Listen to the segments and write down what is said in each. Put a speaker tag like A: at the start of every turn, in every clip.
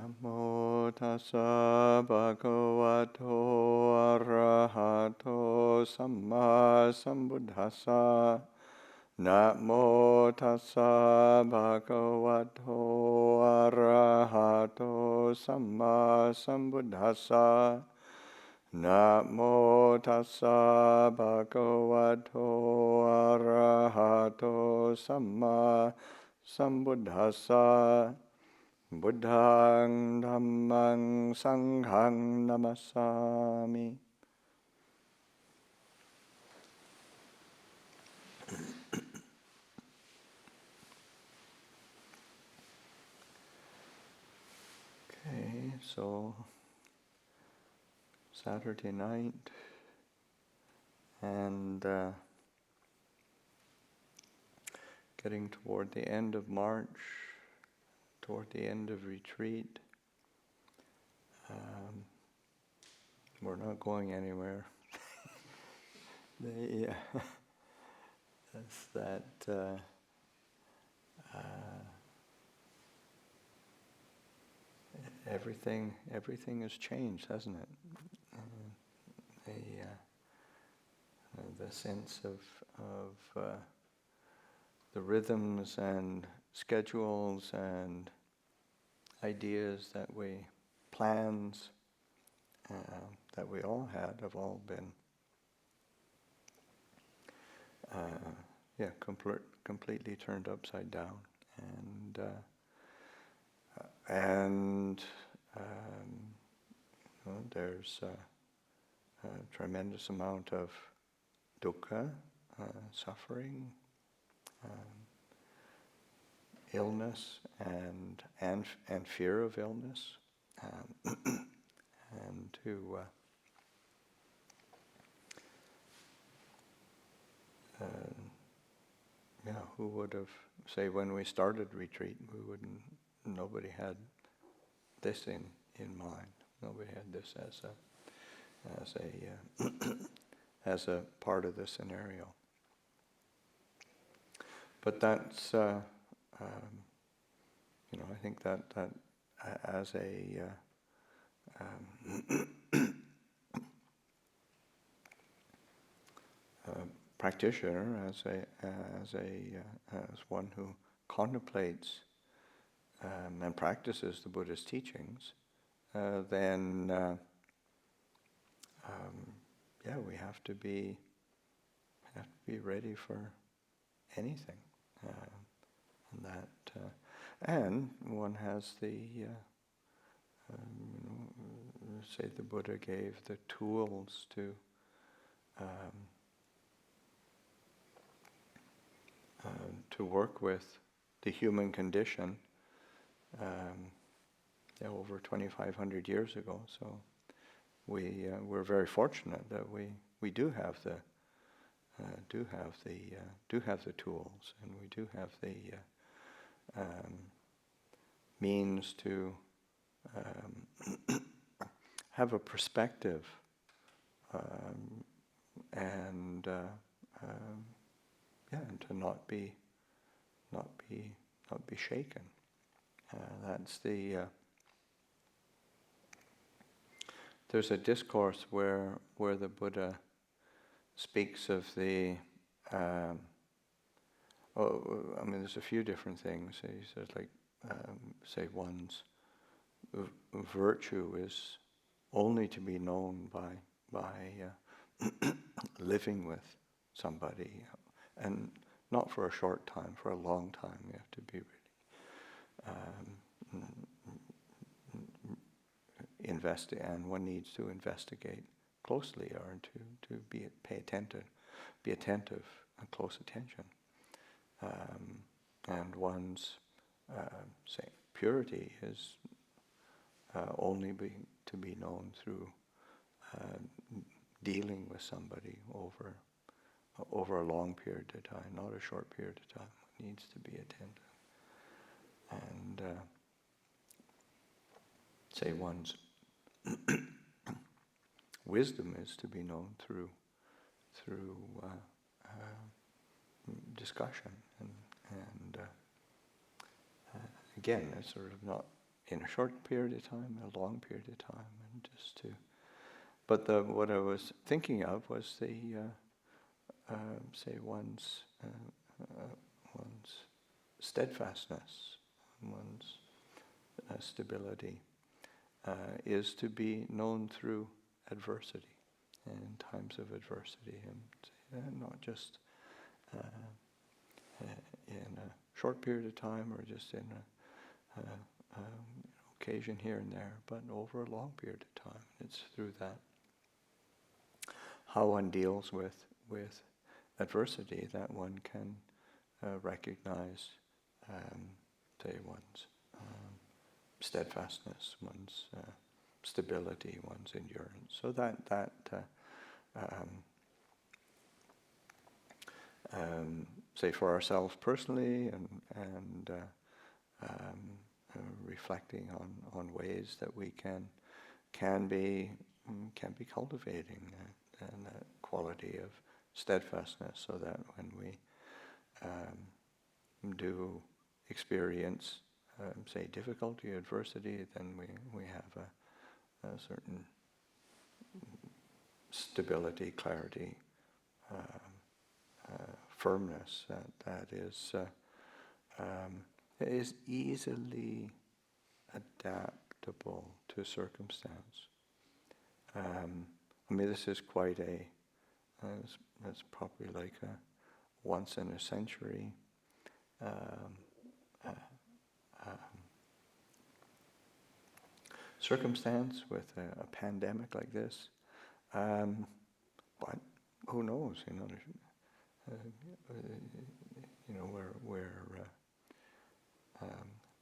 A: Namo tassa bhagavato arahato samma sambuddhassa. Namo tassa bhagavato arahato samma sambuddhassa. Namo tassa bhagavato arahato samma sambuddhassa. Buddhang dhammang sanghang namasami. Okay, so Saturday night and getting toward the end of March, toward the end of retreat. We're not going anywhere. That's that everything has changed, hasn't it? The sense of the rhythms and schedules and ideas plans that we all had have all been completely turned upside down, and there's a tremendous amount of dukkha, suffering, illness, and fear of illness, and to who would have, say, when we started retreat, nobody had this in mind. Nobody had this as a part of the scenario. But that's I think that as a practitioner, as one who contemplates and practices the Buddha's teachings, then we have to be ready for anything, and one has say the Buddha gave the tools to work with the human condition over 2,500 years ago. So we're very fortunate that we do have the tools, and we do have the means to have a perspective and to not be shaken. That's there's a discourse where the Buddha speaks of the there's a few different things. He says, say one's virtue is only to be known by living with somebody, and not for a short time, for a long time. You have to be really and one needs to investigate closely, or to pay attentive, and close attention, and one's say purity is only to be known through dealing with somebody over a long period of time, not a short period of time. One needs to be attentive, and say one's wisdom is to be known through discussion, and again, it's sort of not in a short period of time, a long period of time, and just to. But what I was thinking of was the say one's steadfastness, one's stability is to be known through adversity, and in times of adversity, and not just in a short period of time or just in a occasion here and there, but over a long period of time. It's through that how one deals with adversity that one can recognize, say, one's steadfastness, one's stability, one's endurance. So say for ourselves personally, and reflecting on ways that we can be cultivating that quality of steadfastness, so that when we do experience, say, difficulty, adversity, then we have a certain stability, clarity, firmness that is easily adaptable to circumstance. I mean, this is quite it's probably like a once in a century circumstance with a pandemic like this. But who knows?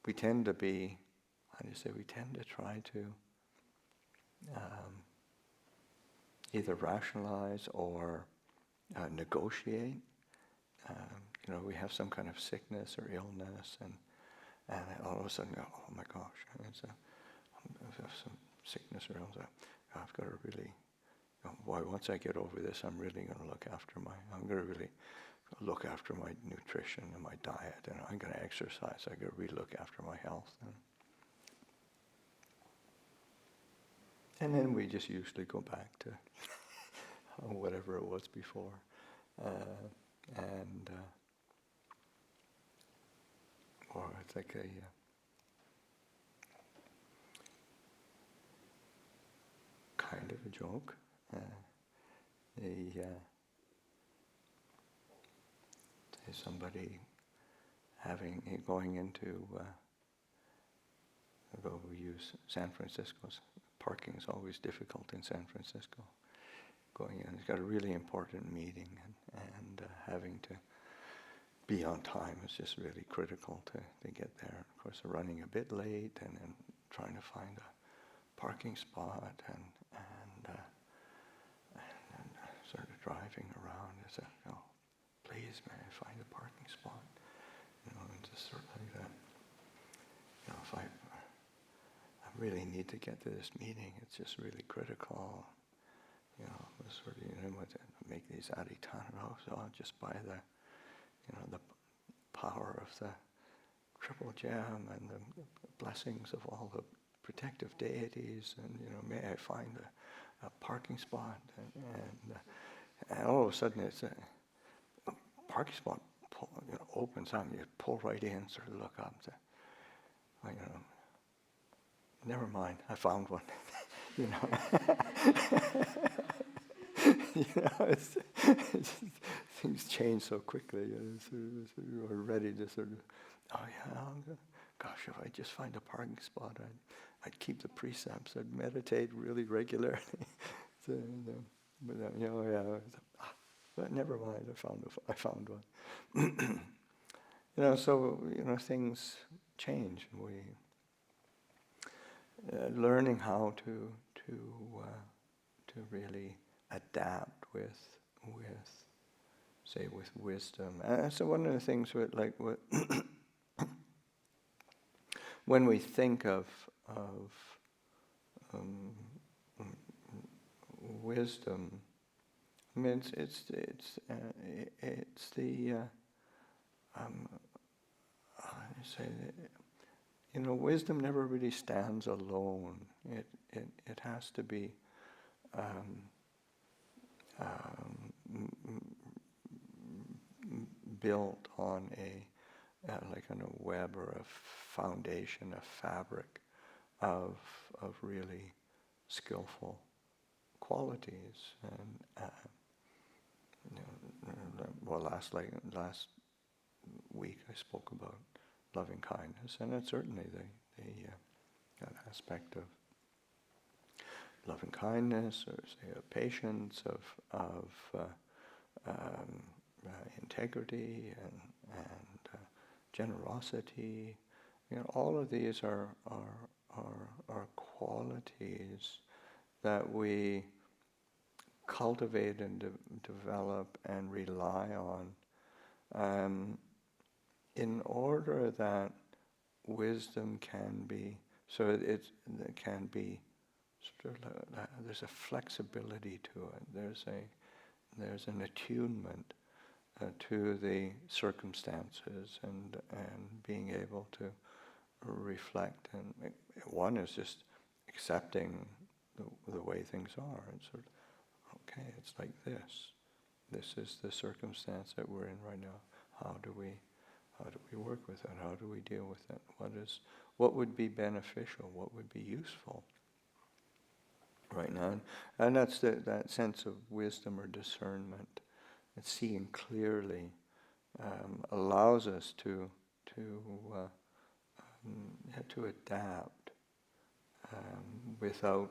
A: We tend to be, how do you say? We tend to try to either rationalize or negotiate. We have some kind of sickness or illness, and all of a sudden, oh my gosh, I have some sickness or illness. I've got to really. Once I get over this, I'm really going to look after my nutrition and my diet, and I'm going to exercise. I'm going to really look after my health. And then we just usually go back to whatever it was before. Or it's like kind of a joke. Somebody going into, we use San Francisco's parking is always difficult in San Francisco. Going in, he's got a really important meeting, and having to be on time is just really critical to get there. Of course, they're running a bit late, and then trying to find a parking spot, and sort of driving around. I said, please, may I find a parking spot? And just sort of like that. If I really need to get to this meeting, it's just really critical. Sort of, make these aditana, so just by the power of the triple gem and the blessings of all the protective deities, and may I find a parking spot, and all of a sudden it's a parking spot opens up, and you pull right in, sort of look up, and say, never mind, I found one. Things change so quickly. You're ready to sort of, gosh, if I just find a parking spot, I'd keep the precepts. I'd meditate really regularly. But never mind. I found one. Things change. We learning how to really adapt with wisdom. So one of the things when we think of wisdom, I mean it's the wisdom never really stands alone. It has to be built on on a web or a foundation, a fabric of really skillful qualities. And last week I spoke about loving kindness, and it's certainly that aspect of loving kindness, or say of patience, of integrity, and generosity. All of these are qualities that we cultivate and develop and rely on in order that wisdom can be, it can be sort of there's a flexibility to it. There's an attunement to the circumstances and being able to reflect. And one is just accepting the way things are. It's sort of, okay, it's like this. This is the circumstance that we're in right now. How do we work with it? How do we deal with it? What would be beneficial? What would be useful right now? And that's that sense of wisdom or discernment. And seeing clearly allows us to adapt without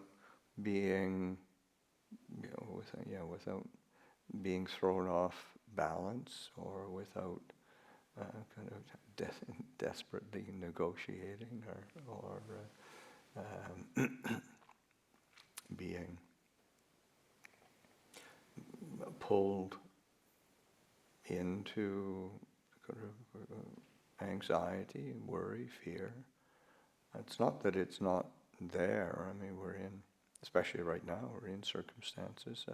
A: being without being thrown off balance, or without kind of desperately negotiating, or being pulled into kind of anxiety, worry, fear. It's not that it's not there. I mean, especially right now, we're in circumstances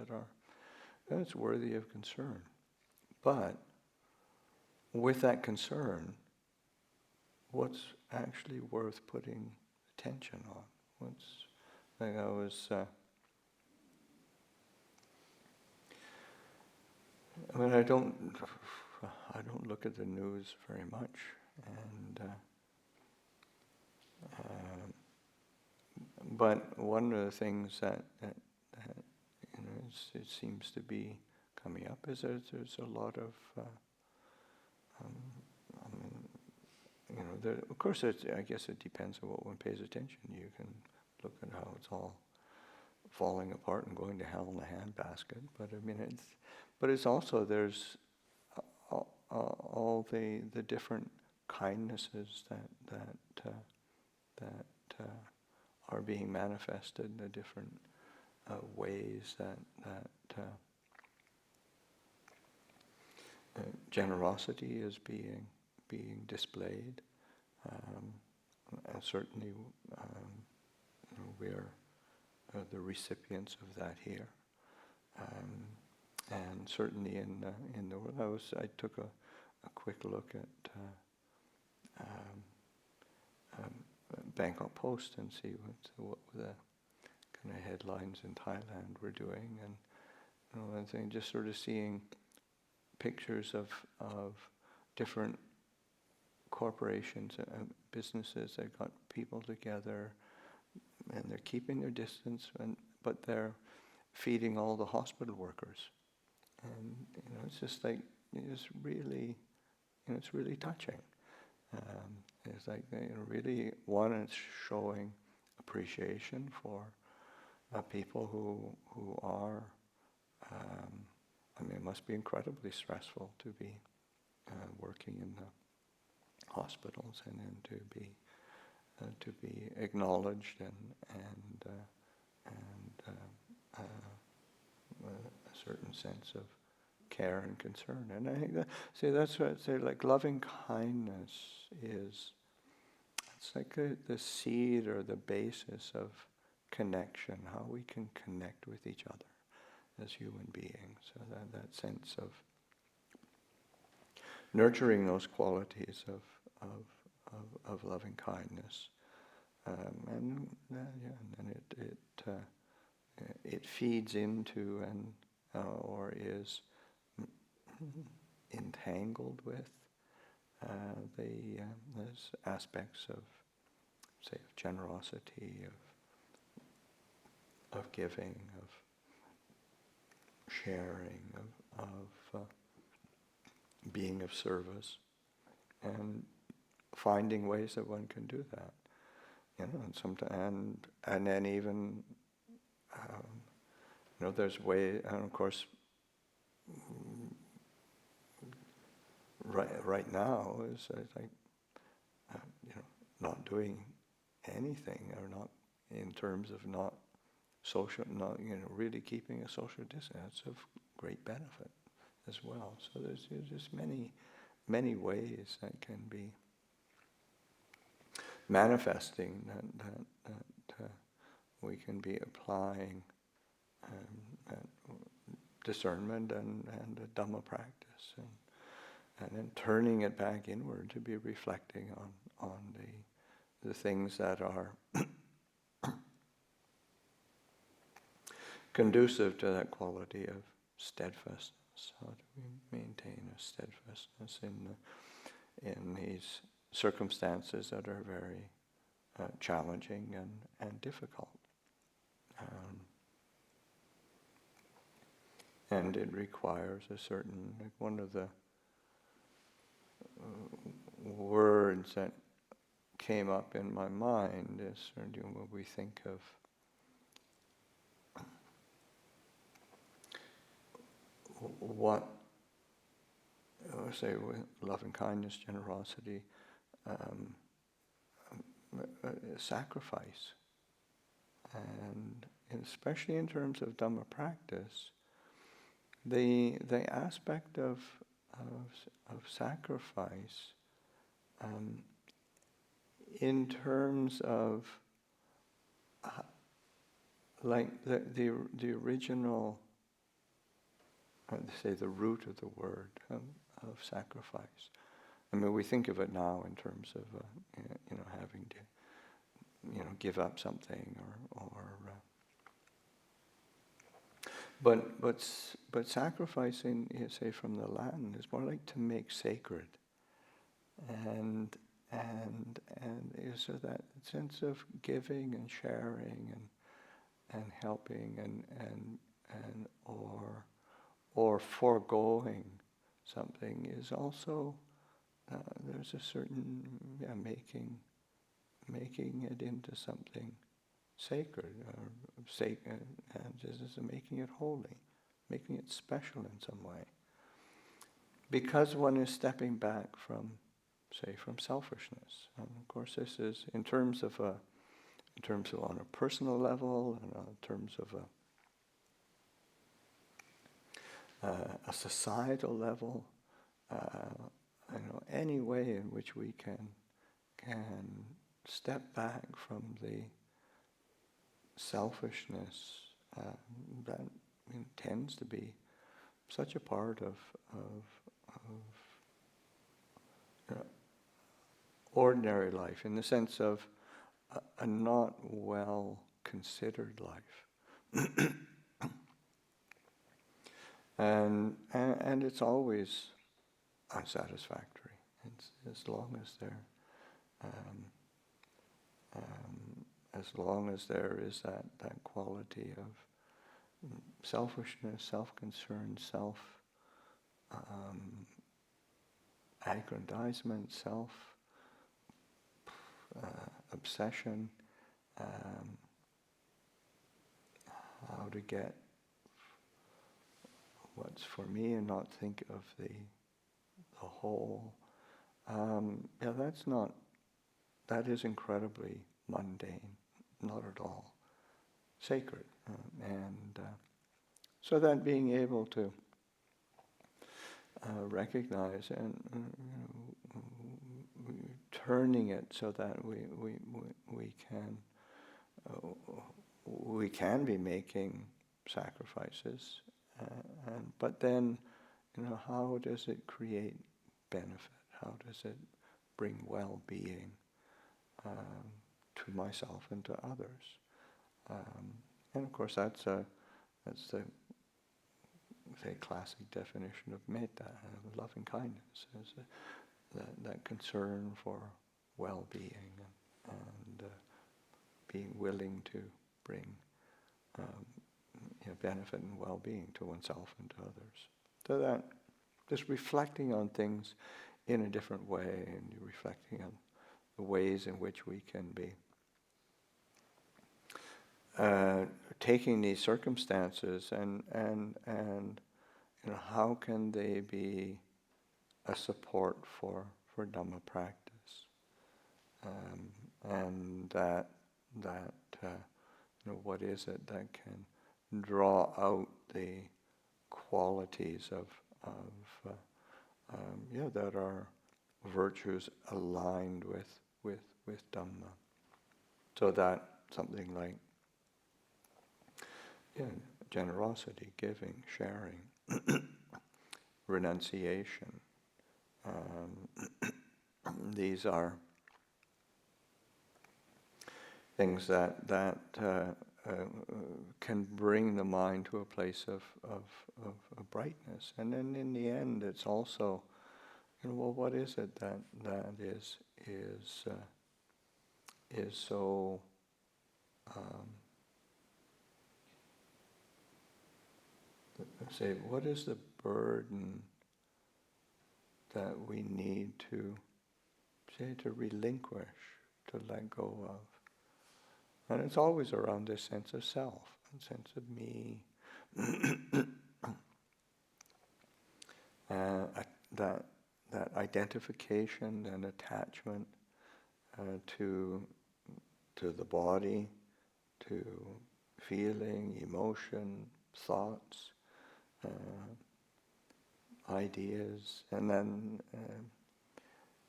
A: that's worthy of concern. But with that concern, what's actually worth putting attention on? I don't look at the news very much, and but one of the things that it seems to be coming up is that there's a lot of of course I guess it depends on what one pays attention. You can look at how it's all falling apart and going to hell in a handbasket, but it's also, there's all the different kindnesses that are being manifested, the different ways that generosity is being displayed. And certainly we're the recipients of that here. And certainly in the world, I took a quick look at Bangkok Post and see what the kind of headlines in Thailand were doing, and thing, just sort of seeing pictures of different corporations and businesses that got people together, and they're keeping their distance, but they're feeding all the hospital workers. And it's just like, it's really touching. It's like really, one, it's showing appreciation for people who are. It must be incredibly stressful to be working in the hospitals, and then to be acknowledged and a certain sense of care and concern. And I think that's what I'd say, like loving kindness it's like the seed or the basis of connection, how we can connect with each other as human beings. So that sense of nurturing those qualities of loving kindness, and it feeds into and or is entangled with those aspects of, say, of generosity, of giving, of sharing, of being of service, and finding ways that one can do that, and then even, there's way, and of course, right now is like, not doing anything, or not in terms of not social, not really keeping a social distance. That's of great benefit as well. So there's just many ways that can be manifesting that we can be applying discernment and a Dhamma practice, and then turning it back inward to be reflecting on the things that are conducive to that quality of steadfastness. How do we maintain a steadfastness in these circumstances that are very challenging and difficult? And it requires a certain, like one of the words that came up in my mind is when we think of what, say, loving kindness, generosity, sacrifice, and especially in terms of Dhamma practice, the aspect of sacrifice, in terms of like the original, say, the root of the word of sacrifice. I mean, we think of it now in terms of having to give up something or but sacrificing, say, from the Latin, is more like to make sacred, and so that sense of giving and sharing and helping and or foregoing something is also, there's a certain making it into something sacred, and just making it holy, making it special in some way, because one is stepping back from selfishness. And of course, this is in terms of on a personal level, and in terms of a societal level, any way in which we can step back from the selfishness that tends to be such a part of ordinary life, in the sense of a not well considered life. And it's always unsatisfactory. It's as long as there is that quality of selfishness, self-concern, aggrandizement, obsession, how to get what's for me and not think of the whole. That is incredibly mundane, not at all sacred. So that being able to recognize and turning it so that we can be making sacrifices, but then how does it create benefit? How does it bring well-being? to myself and to others. And of course, that's the classic definition of metta, loving kindness, is that concern for well-being and being willing to bring benefit and well-being to oneself and to others. So that just reflecting on things in a different way, and you're reflecting on the ways in which we can be taking these circumstances and how can they be a support for Dhamma practice, and that what is it that can draw out the qualities of that are virtues aligned with Dhamma. So that something like generosity, giving, sharing, renunciation. These are things that can bring the mind to a place of brightness. And then in the end, it's also, what is it that is so say, what is the burden that we need to relinquish, to let go of? And it's always around this sense of self, and sense of me. That identification and attachment to the body, to feeling, emotion, thoughts, ideas, and then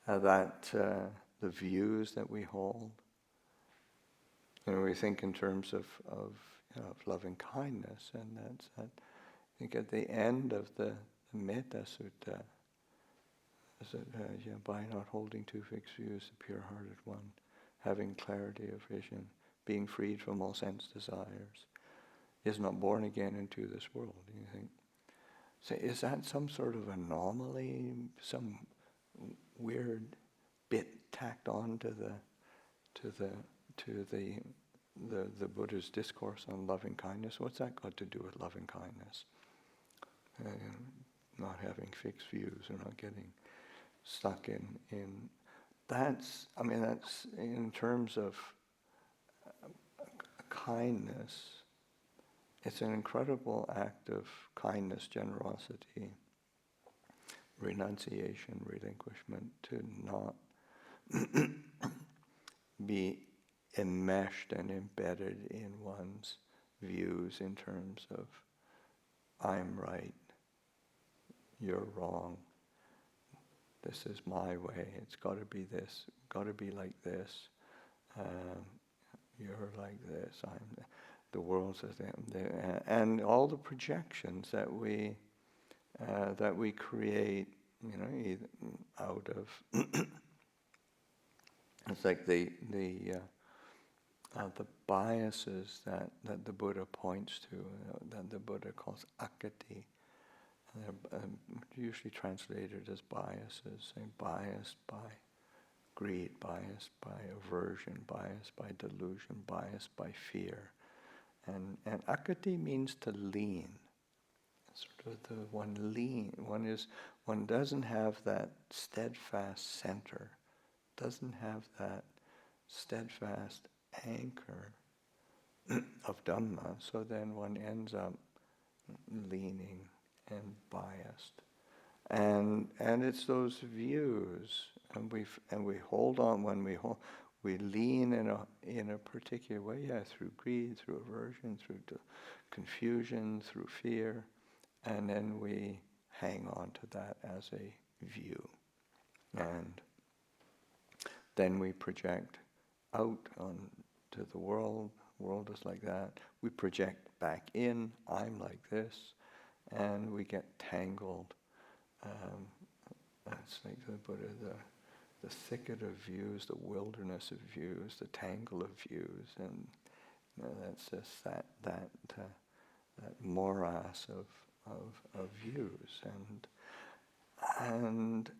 A: the views that we hold. We think in terms of loving kindness, and that's I think at the end of the Metta Sutta, by not holding two fixed views, the pure-hearted one, having clarity of vision, being freed from all sense desires, is not born again into this world. You think, so is that some sort of anomaly, some weird bit tacked on to the Buddha's discourse on loving kindness? What's that got to do with loving kindness? Not having fixed views or not getting stuck in that's in terms of kindness. It's an incredible act of kindness, generosity, renunciation, relinquishment, to not be enmeshed and embedded in one's views in terms of I'm right, you're wrong, this is my way, it's got to be this, got to be like this, you're like this, the world's and all the projections that we create, either out of it's like the biases that the Buddha points to, that the Buddha calls akati. They're usually translated as biases, biased by greed, biased by aversion, biased by delusion, biased by fear. And akati means to lean. Sort of one doesn't have that steadfast center, doesn't have that steadfast anchor of Dhamma, so then one ends up leaning and biased. And it's those views, and we hold on when we lean in a particular way, through greed, through aversion, through confusion, through fear, and then we hang on to that as a view. And then we project out onto the world. The world is like that. We project back in, I'm like this, and we get tangled. That's like the Buddha, the thicket of views, the wilderness of views, the tangle of views, and that's just that morass of views, and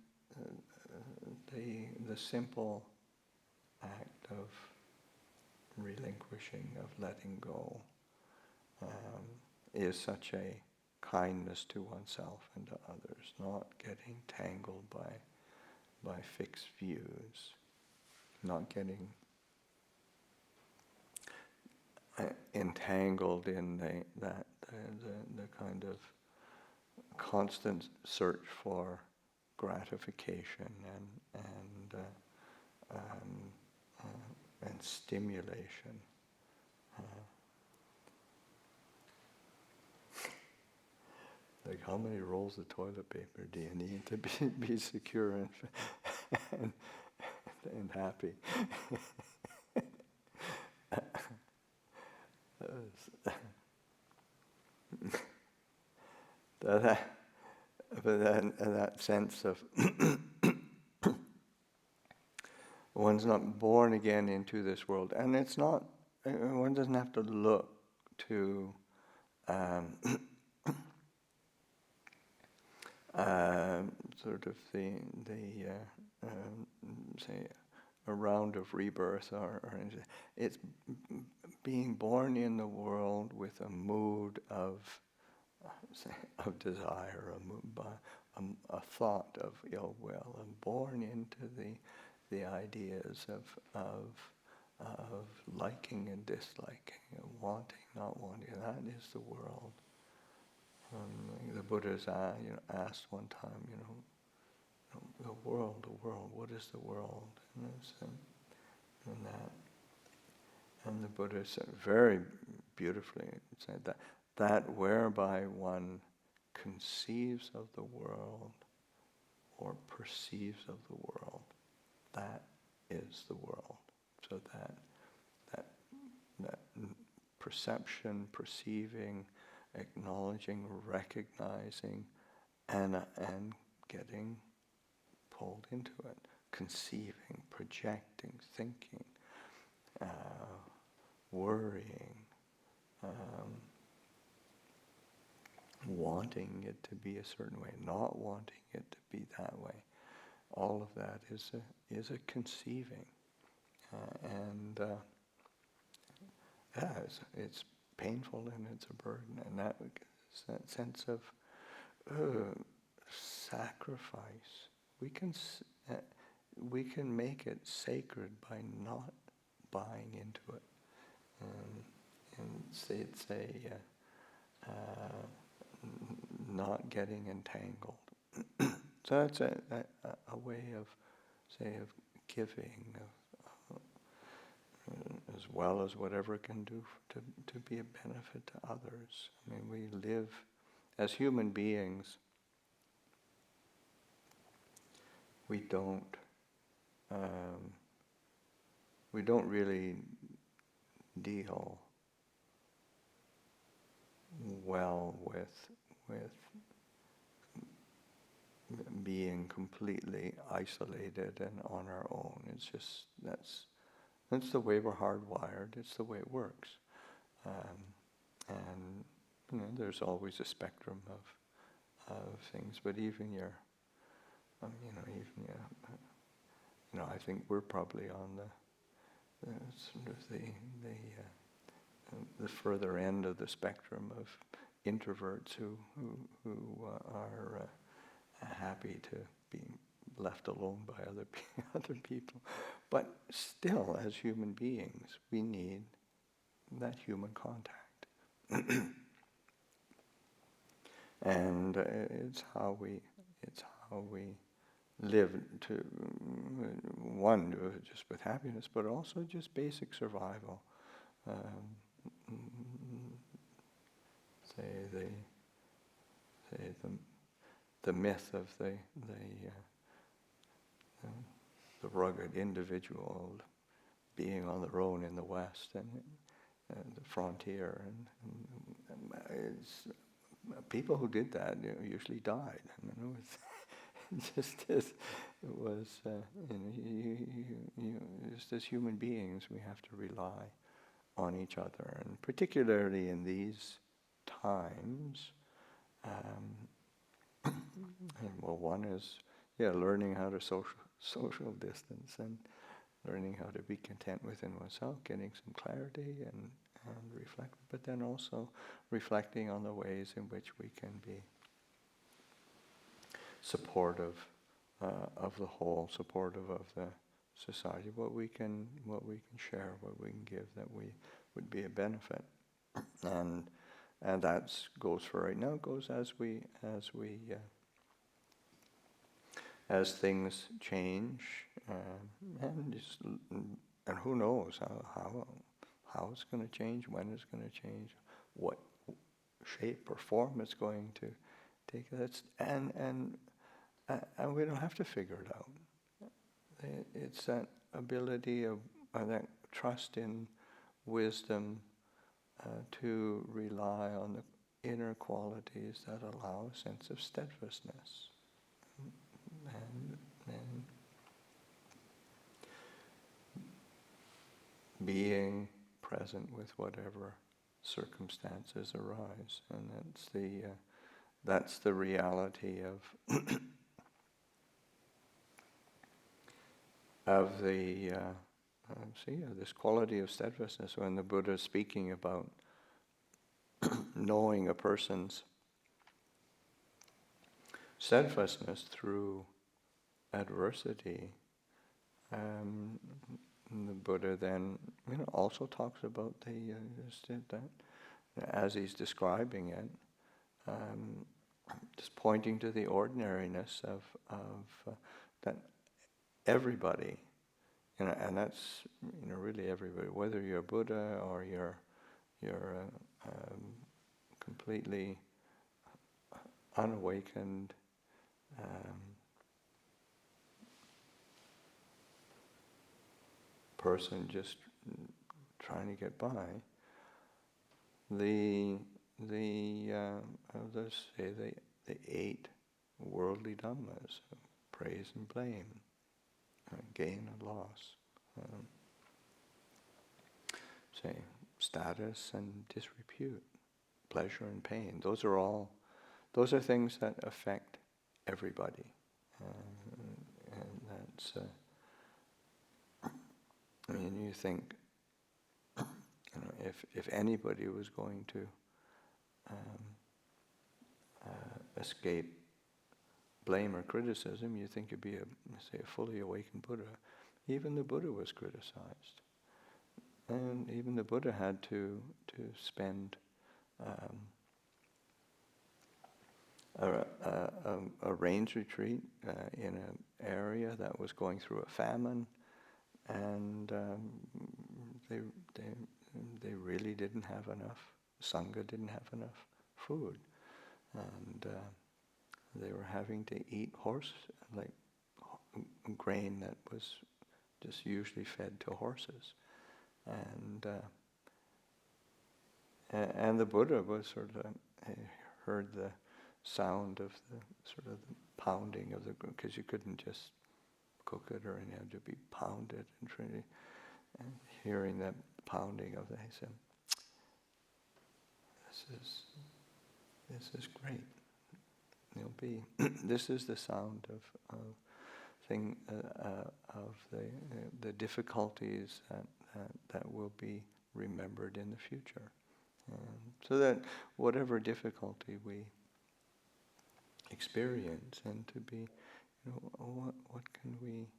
A: the simple act of relinquishing, of letting go, is such a kindness to oneself and to others, not getting tangled by fixed views, not getting entangled in the kind of constant search for gratification and stimulation. Like, how many rolls of toilet paper do you need to be secure and happy? That sense of one's not born again into this world, and it's not. One doesn't have to look to sort of say a round of rebirth, or it's being born in the world with a mood of desire, a thought of ill will, and born into the ideas of liking and disliking, wanting, not wanting. That is the world. The Buddha's asked one time, the world, what is the world? And the Buddha said very beautifully, said that whereby one conceives of the world or perceives of the world, that is the world. So that perception, perceiving, acknowledging, recognizing, and getting pulled into it, conceiving, projecting, thinking, worrying, wanting it to be a certain way, not wanting it to be that way. All of that is a conceiving, it's painful and it's a burden, and that sense of sacrifice. We can make it sacred by not buying into it, and it's not getting entangled. So that's a way of giving, as well as whatever it can do to be a benefit to others. I mean, we live as human beings. We don't really deal well with being completely isolated and on our own. It's just that's the way we're hardwired. It's the way it works, and there's always a spectrum of things. But even I think we're probably on the further end of the spectrum of introverts who are happy to be left alone by other people. But still, as human beings, we need that human contact. And it's how we live to one, just with happiness, but also just basic survival. The myth of the rugged individual being on their own in the West and the frontier, and it's, people who did that usually died. just as it was, just as human beings, we have to rely on each other, and particularly in these times. And well, one is, learning how to social distance and learning how to be content within oneself, getting some clarity and reflect, but then also reflecting on the ways in which we can be supportive of the whole, supportive of the society, what we can share, what we can give that would be a benefit, and that goes for right now. It goes as things change, and who knows how it's going to change, when it's going to change, what shape or form it's going to take. And we don't have to figure it out. It's that ability of that trust in wisdom to rely on the inner qualities that allow a sense of steadfastness and being present with whatever circumstances arise, and that's the reality of of the this quality of steadfastness. When the Buddha is speaking about knowing a person's steadfastness through adversity, the Buddha then also talks about that as he's describing it, just pointing to the ordinariness of that everybody, and that's really everybody, whether you're a Buddha or you're completely unawakened, person just trying to get by. The 8 worldly dhammas: praise and blame, gain and loss, status and disrepute, pleasure and pain. Those are things that affect everybody, and that's. You think, if anybody was going to escape blame or criticism, you think it'd be a fully awakened Buddha. Even the Buddha was criticized, and even the Buddha had to spend a rains retreat in an area that was going through a famine. And they really didn't have enough. Sangha didn't have enough food, and they were having to eat grain that was just usually fed to horses, and the Buddha was heard the sound of the pounding of the, because you couldn't just cook it, or it had to be pounded, and hearing that pounding of it, he said, "This is great. This is the sound of the difficulties that will be remembered in the future, so that whatever difficulty we experience, and to be." What can we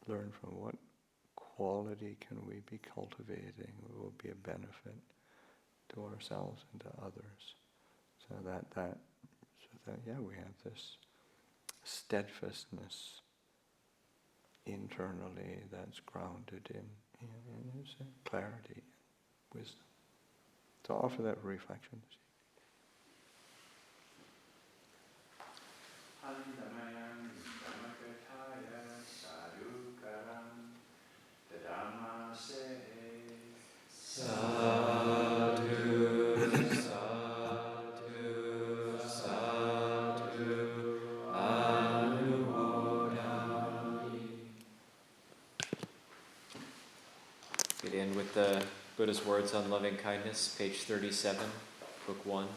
A: learn from? What quality can we be cultivating? It will be a benefit to ourselves and to others. So that we have this steadfastness internally that's grounded in clarity, wisdom. So offer that reflection.
B: Begin with the Buddha's words on loving kindness, page 37, book 1.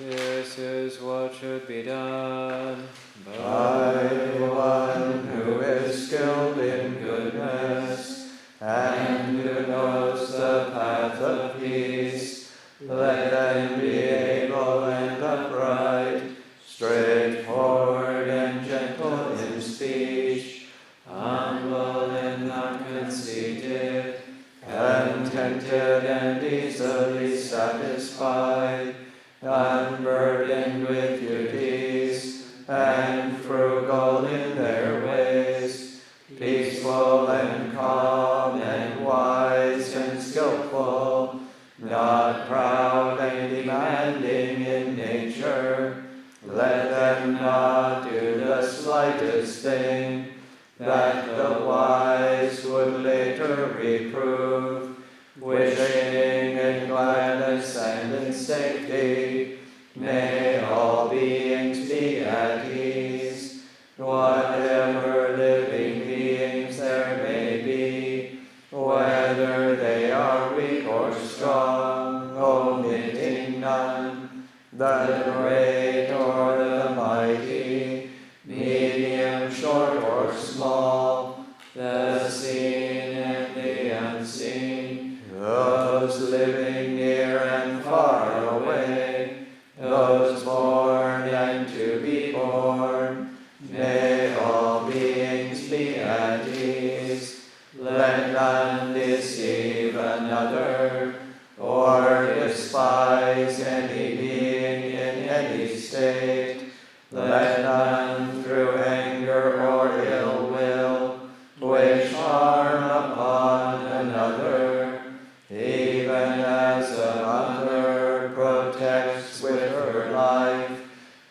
B: This is what should be done
A: by one who is skilled in goodness and who knows the path of peace. Let them be able and upright, straightforward and gentle in speech, humble and not conceited, contented and easily satisfied, unburdened with duties, and frugal in their ways, peaceful and calm and wise and skillful, not proud and demanding in nature. Let them not do the slightest thing that the wise would later reprove, wishing in gladness and in safety, may all beings be at ease. Whatever living beings there may be, whether they are weak or strong, omitting none, the great or the mighty, medium, short or small, the seen and the unseen, those living near and far away, those born and to be born, may all beings be at ease. Let none deceive another, or despise any being in any state. Let none through anger or ill will wish harm upon another, even as a mother protects with her life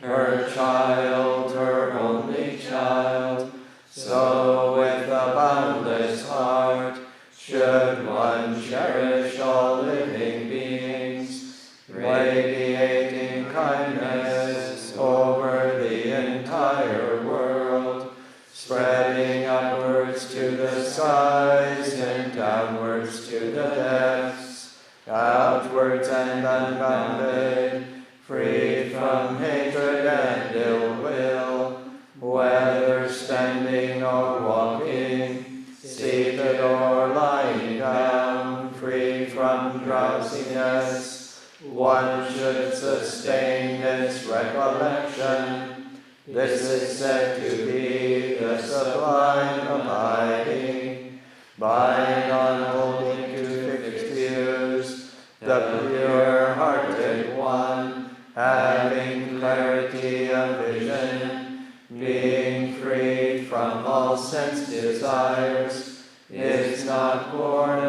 A: her child, her only child, so with a boundless heart should one cherish all living beings, radiating kindness over the entire world, spreading upwards to the skies and downwards to the depths, outwards and unbounded, free from hatred and ill will, whether standing or walking, seated or lying down, free from drowsiness. One should sustain this recollection. This is said to be the sublime abiding, by not holding to fixed views, the pure-hearted one, having clarity of vision, being freed from all sense desires, is not born